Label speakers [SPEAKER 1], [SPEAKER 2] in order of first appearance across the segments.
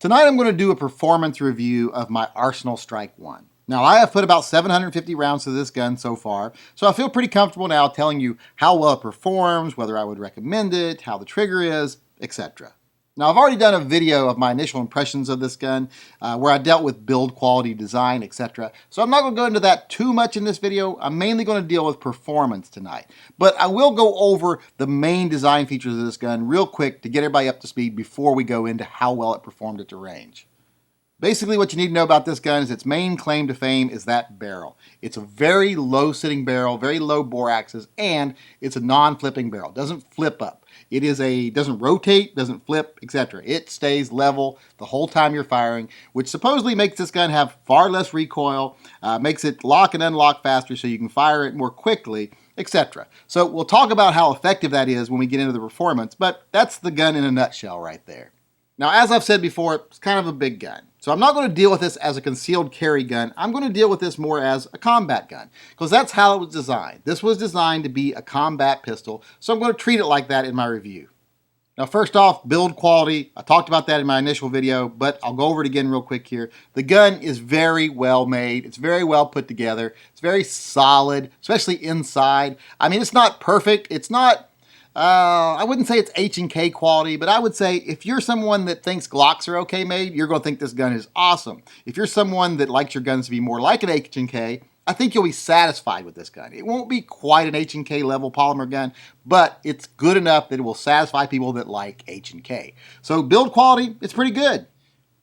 [SPEAKER 1] Tonight I'm going to do a performance review of my Arsenal Strike 1. Now I have put about 750 rounds to this gun so far, so I feel pretty comfortable now telling you how well it performs, whether I would recommend it, how the trigger is, etc. Now I've already done a video of my initial impressions of this gun where I dealt with build quality, design, etc. So I'm not going to go into that too much in this video. I'm mainly going to deal with performance tonight. But I will go over the main design features of this gun real quick to get everybody up to speed before we go into how well it performed at the range. Basically, what you need to know about this gun is its main claim to fame is that barrel. It's a very low sitting barrel, very low bore axis, and it's a non-flipping barrel. It doesn't flip up. Doesn't rotate, doesn't flip, etc. It stays level the whole time you're firing, which supposedly makes this gun have far less recoil, makes it lock and unlock faster so you can fire it more quickly, etc. So we'll talk about how effective that is when we get into the performance, but that's the gun in a nutshell right there. Now, as I've said before, it's kind of a big gun. So I'm not going to deal with this as a concealed carry gun. I'm going to deal with this more as a combat gun because that's how it was designed. This was designed to be a combat pistol, so I'm going to treat it like that in my review. Now, first off, build quality. I talked about that in my initial video, but I'll go over it again real quick here. The gun is very well made. It's very well put together. It's very solid, especially inside. I mean, it's not perfect. It's not... I wouldn't say it's H&K quality, but I would say if you're someone that thinks Glocks are okay made, you're going to think this gun is awesome. If you're someone that likes your guns to be more like an H&K, I think you'll be satisfied with this gun. It won't be quite an H&K level polymer gun, but it's good enough that it will satisfy people that like H&K. So build quality, it's pretty good.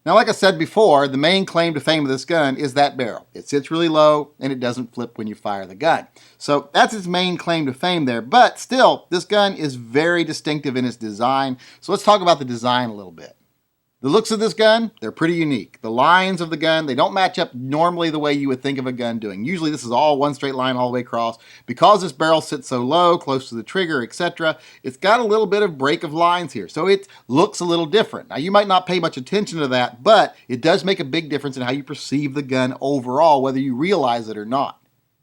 [SPEAKER 1] Now, like I said before, the main claim to fame of this gun is that barrel. It sits really low and it doesn't flip when you fire the gun. So that's its main claim to fame there. But still, this gun is very distinctive in its design. So let's talk about the design a little bit. The looks of this gun, they're pretty unique. The lines of the gun, they don't match up normally the way you would think of a gun doing. Usually this is all one straight line all the way across. Because this barrel sits so low, close to the trigger, etc., it's got a little bit of break of lines here. So it looks a little different. Now you might not pay much attention to that, but it does make a big difference in how you perceive the gun overall, whether you realize it or not.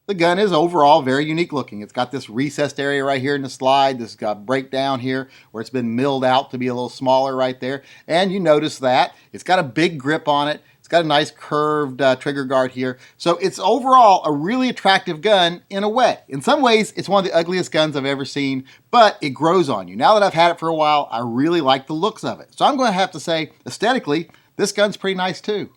[SPEAKER 1] The gun is overall very unique looking. It's got this recessed area right here in the slide. This got breakdown here where it's been milled out to be a little smaller right there. And you notice that. It's got a big grip on it. It's got a nice curved trigger guard here. So it's overall a really attractive gun in a way. In some ways, it's one of the ugliest guns I've ever seen, but it grows on you. Now that I've had it for a while, I really like the looks of it. So I'm going to have to say, aesthetically, this gun's pretty nice too.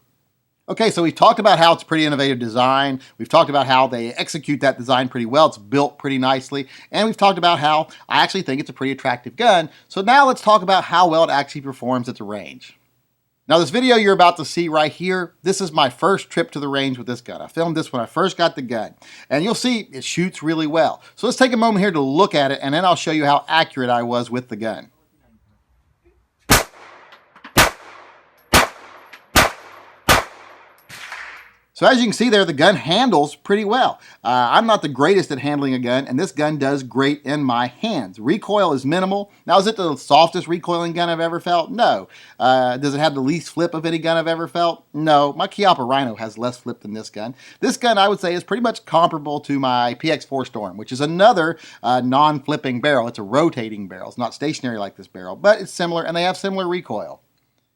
[SPEAKER 1] Okay, so we've talked about how it's a pretty innovative design. We've talked about how they execute that design pretty well. It's built pretty nicely. And we've talked about how I actually think it's a pretty attractive gun. So now let's talk about how well it actually performs at the range. Now this video you're about to see right here, this is my first trip to the range with this gun. I filmed this when I first got the gun. And you'll see it shoots really well. So let's take a moment here to look at it and then I'll show you how accurate I was with the gun. So as you can see there, the gun handles pretty well. I'm not the greatest at handling a gun, and this gun does great in my hands. Recoil is minimal. Now, is it the softest recoiling gun I've ever felt? No. Does it have the least flip of any gun I've ever felt? No. My Chiappa Rhino has less flip than this gun. This gun, I would say, is pretty much comparable to my PX4 Storm, which is another non-flipping barrel. It's a rotating barrel. It's not stationary like this barrel, but it's similar, and they have similar recoil.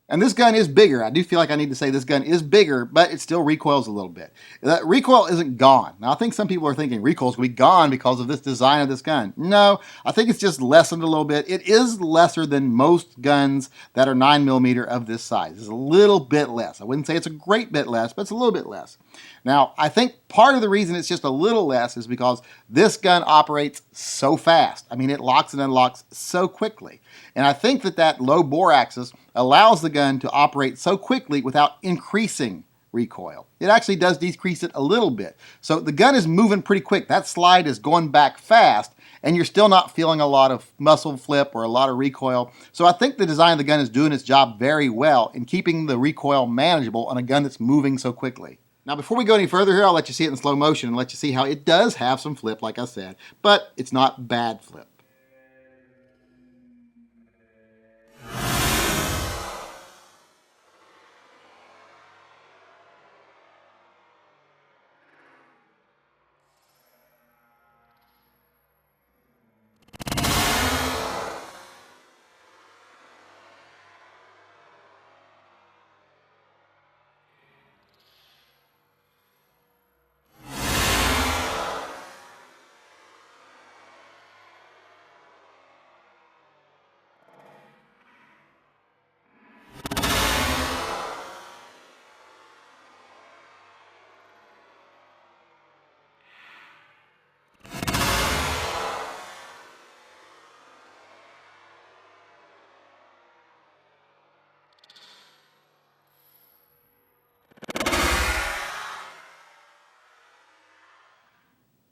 [SPEAKER 1] And this gun is bigger. I do feel like I need to say this gun is bigger, but it still recoils a little bit. That recoil isn't gone. Now, I think some people are thinking recoil's going to be gone because of this design of this gun. No, I think it's just lessened a little bit. It is lesser than most guns that are 9mm of this size. It's a little bit less. I wouldn't say it's a great bit less, but it's a little bit less. Now, I think part of the reason it's just a little less is because this gun operates so fast. I mean, it locks and unlocks so quickly. And I think that low bore axis allows the gun to operate so quickly without increasing recoil. It actually does decrease it a little bit. So the gun is moving pretty quick. That slide is going back fast, and you're still not feeling a lot of muscle flip or a lot of recoil. So I think the design of the gun is doing its job very well in keeping the recoil manageable on a gun that's moving so quickly. Now, before we go any further here, I'll let you see it in slow motion and let you see how it does have some flip, like I said, but it's not bad flip.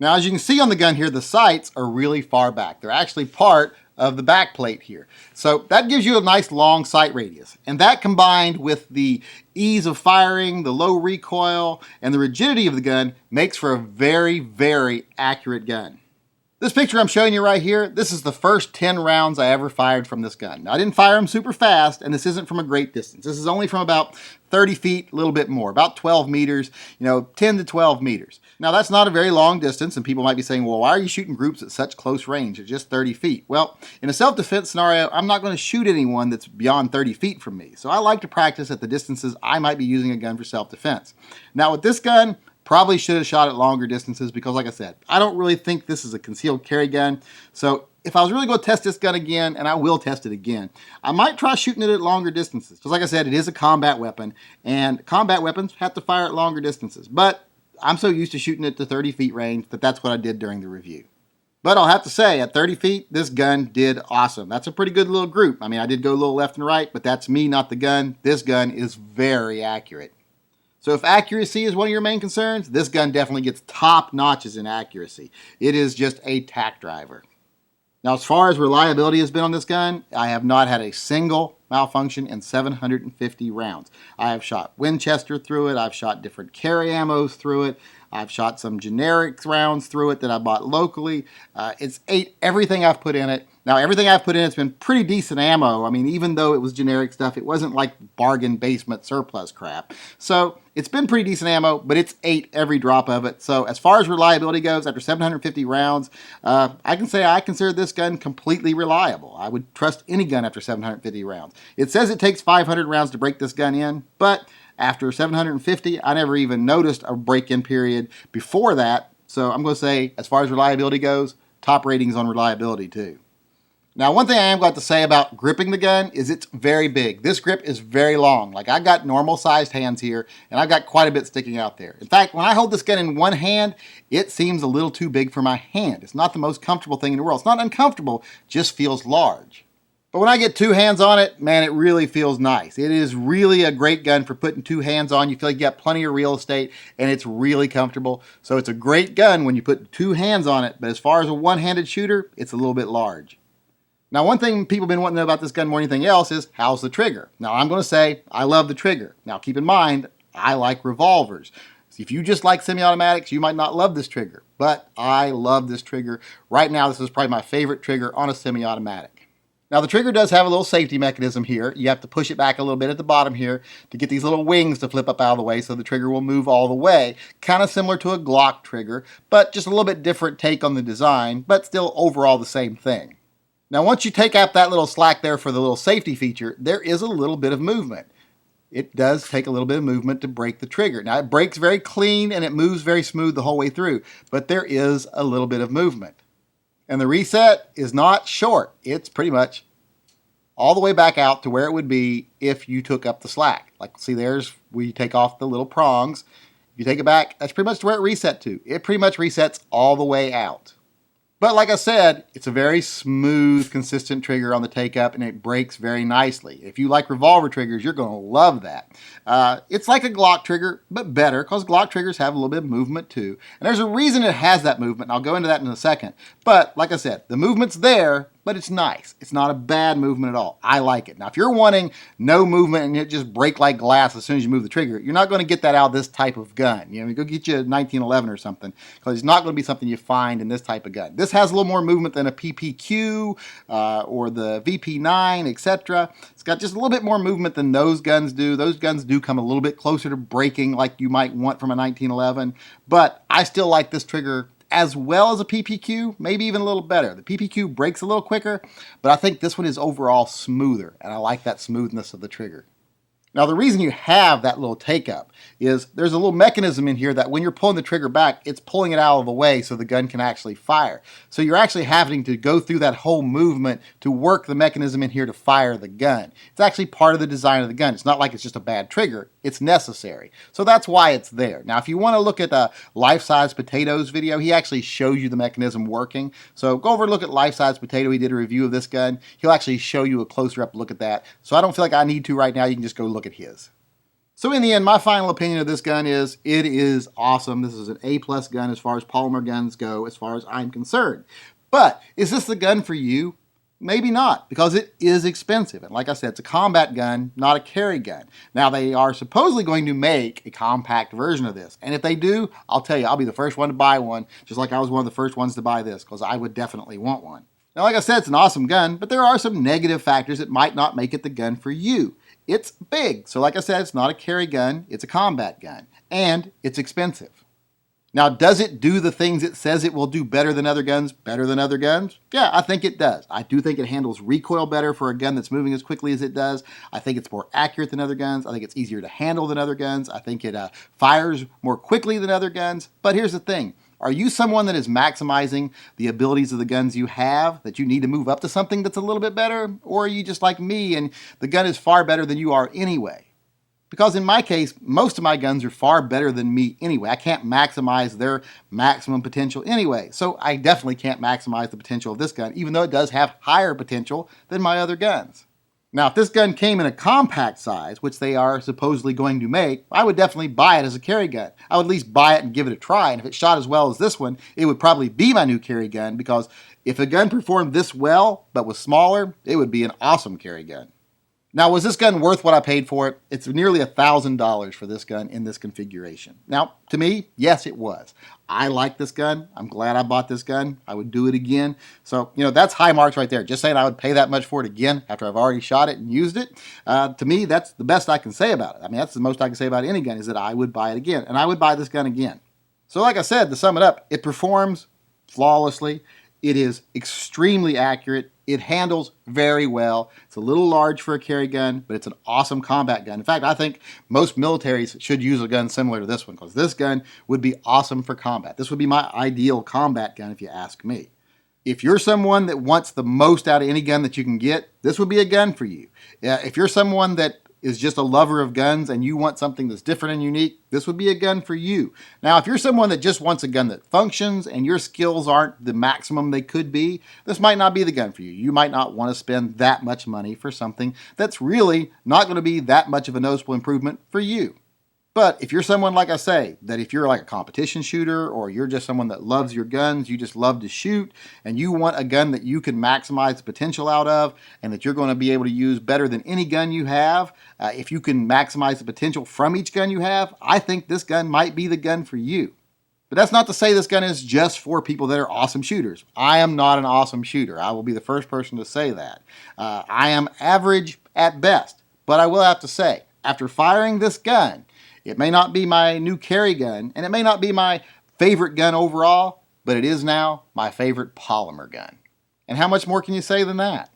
[SPEAKER 1] Now, as you can see on the gun here, the sights are really far back. They're actually part of the back plate here. So that gives you a nice long sight radius. And that combined with the ease of firing, the low recoil, and the rigidity of the gun makes for a very, very accurate gun. This picture I'm showing you right here, this is the first 10 rounds I ever fired from this gun. Now, I didn't fire them super fast, and this isn't from a great distance. This is only from about 30 feet, a little bit more, about 12 meters, 10 to 12 meters. Now, that's not a very long distance, and people might be saying, well, why are you shooting groups at such close range at just 30 feet? Well, in a self-defense scenario, I'm not going to shoot anyone that's beyond 30 feet from me. So I like to practice at the distances I might be using a gun for self-defense. Now, with this gun, probably should have shot at longer distances because, like I said, I don't really think this is a concealed carry gun. So if I was really going to test this gun again, and I will test it again, I might try shooting it at longer distances. Because like I said, it is a combat weapon, and combat weapons have to fire at longer distances. But I'm so used to shooting it to 30 feet range that that's what I did during the review. But I'll have to say, at 30 feet, this gun did awesome. That's a pretty good little group. I mean, I did go a little left and right, but that's me, not the gun. This gun is very accurate. So if accuracy is one of your main concerns, this gun definitely gets top notches in accuracy. It is just a tack driver. Now, as far as reliability has been on this gun, I have not had a single malfunction in 750 rounds. I have shot Winchester through it. I've shot different carry ammos through it. I've shot some generic rounds through it that I bought locally. It's ate everything I've put in it. Now, everything I've put in it's been pretty decent ammo. I mean, even though it was generic stuff, it wasn't like bargain basement surplus crap. So it's been pretty decent ammo, but it's ate every drop of it. So as far as reliability goes, after 750 rounds, I can say I consider this gun completely reliable. I would trust any gun after 750 rounds. It says it takes 500 rounds to break this gun in, but after 750, I never even noticed a break-in period before that. So I'm going to say, as far as reliability goes, top ratings on reliability too. Now, one thing I am going to say about gripping the gun is it's very big. This grip is very long. Like, I got normal sized hands here, and I've got quite a bit sticking out there. In fact, when I hold this gun in one hand, it seems a little too big for my hand. It's not the most comfortable thing in the world. It's not uncomfortable, just feels large. But when I get two hands on it, man, it really feels nice. It is really a great gun for putting two hands on. You feel like you got plenty of real estate, and it's really comfortable. So it's a great gun when you put two hands on it, but as far as a one-handed shooter, it's a little bit large. Now, one thing people have been wanting to know about this gun more than anything else is, how's the trigger? Now, I'm going to say, I love the trigger. Now, keep in mind, I like revolvers. If you just like semi-automatics, you might not love this trigger, but I love this trigger. Right now, this is probably my favorite trigger on a semi-automatic. Now, the trigger does have a little safety mechanism here. You have to push it back a little bit at the bottom here to get these little wings to flip up out of the way so the trigger will move all the way. Kind of similar to a Glock trigger, but just a little bit different take on the design, but still overall the same thing. Now, once you take out that little slack there for the little safety feature, there is a little bit of movement. It does take a little bit of movement to break the trigger. Now, it breaks very clean and it moves very smooth the whole way through, but there is a little bit of movement. And the reset is not short. It's pretty much all the way back out to where it would be if you took up the slack. Like, see, there's where you take off the little prongs. If you take it back, that's pretty much where it reset to. It pretty much resets all the way out. But like I said, it's a very smooth, consistent trigger on the take-up, and it breaks very nicely. If you like revolver triggers, you're going to love that. It's like a Glock trigger, but better, because Glock triggers have a little bit of movement too. And there's a reason it has that movement, and I'll go into that in a second. But like I said, the movement's there, but it's nice. It's not a bad movement at all. I like it. Now, if you're wanting no movement and it just break like glass as soon as you move the trigger, you're not going to get that out of this type of gun. Go get you a 1911 or something, because it's not going to be something you find in this type of gun. This has a little more movement than a PPQ or the VP9, etc. It's got just a little bit more movement than those guns do. Those guns do come a little bit closer to breaking like you might want from a 1911, but I still like this trigger as well as a PPQ, maybe even a little better. The PPQ breaks a little quicker, but I think this one is overall smoother, and I like that smoothness of the trigger. Now, the reason you have that little take-up is there's a little mechanism in here that when you're pulling the trigger back, it's pulling it out of the way so the gun can actually fire. So you're actually having to go through that whole movement to work the mechanism in here to fire the gun. It's actually part of the design of the gun. It's not like it's just a bad trigger. It's necessary. So that's why it's there. Now, if you want to look at the LifeSizePotato's video, he actually shows you the mechanism working. So go over and look at LifeSizePotato. He did a review of this gun. He'll actually show you a closer up look at that. So I don't feel like I need to right now. You can just go look at his. So in the end, my final opinion of this gun is it is awesome. This is an A-plus gun as far as polymer guns go, as far as I'm concerned. But is this the gun for you? Maybe not, because it is expensive. And like I said, it's a combat gun, not a carry gun. Now, they are supposedly going to make a compact version of this. And if they do, I'll tell you, I'll be the first one to buy one, just like I was one of the first ones to buy this, because I would definitely want one. Now, like I said, it's an awesome gun, but there are some negative factors that might not make it the gun for you. It's big, so like I said, it's not a carry gun, it's a combat gun, and it's expensive. Now, does it do the things it says it will do better than other guns? Yeah, I think it does. I do think it handles recoil better for a gun that's moving as quickly as it does. I think it's more accurate than other guns. I think it's easier to handle than other guns. I think it fires more quickly than other guns. But here's the thing. Are you someone that is maximizing the abilities of the guns you have, that you need to move up to something that's a little bit better? Or are you just like me and the gun is far better than you are anyway? Because in my case, most of my guns are far better than me anyway. I can't maximize their maximum potential anyway. So I definitely can't maximize the potential of this gun, even though it does have higher potential than my other guns. Now, if this gun came in a compact size, which they are supposedly going to make, I would definitely buy it as a carry gun. I would at least buy it and give it a try, and if it shot as well as this one, it would probably be my new carry gun, because if a gun performed this well, but was smaller, it would be an awesome carry gun. Now, was this gun worth what I paid for it? It's nearly $1,000 for this gun in this configuration. Now, to me, yes, it was. I like this gun. I'm glad I bought this gun. I would do it again. So, that's high marks right there. Just saying I would pay that much for it again after I've already shot it and used it. To me, that's the best I can say about it. I mean, that's the most I can say about any gun, is that I would buy it again. And I would buy this gun again. So like I said, to sum it up, it performs flawlessly. It is extremely accurate. It handles very well. It's a little large for a carry gun, but it's an awesome combat gun. In fact, I think most militaries should use a gun similar to this one, because this gun would be awesome for combat. This would be my ideal combat gun if you ask me. If you're someone that wants the most out of any gun that you can get, this would be a gun for you. If you're someone that is just a lover of guns and you want something that's different and unique, this would be a gun for you. Now, if you're someone that just wants a gun that functions and your skills aren't the maximum they could be, this might not be the gun for you. You might not want to spend that much money for something that's really not going to be that much of a noticeable improvement for you. But if you're someone, like I say, that if you're like a competition shooter, or you're just someone that loves your guns, you just love to shoot, and you want a gun that you can maximize the potential out of, and that you're going to be able to use better than any gun you have, if you can maximize the potential from each gun you have, I think this gun might be the gun for you. But that's not to say this gun is just for people that are awesome shooters. I am not an awesome shooter. I will be the first person to say that. I am average at best. But I will have to say, after firing this gun, it may not be my new carry gun, and it may not be my favorite gun overall, but it is now my favorite polymer gun. And how much more can you say than that?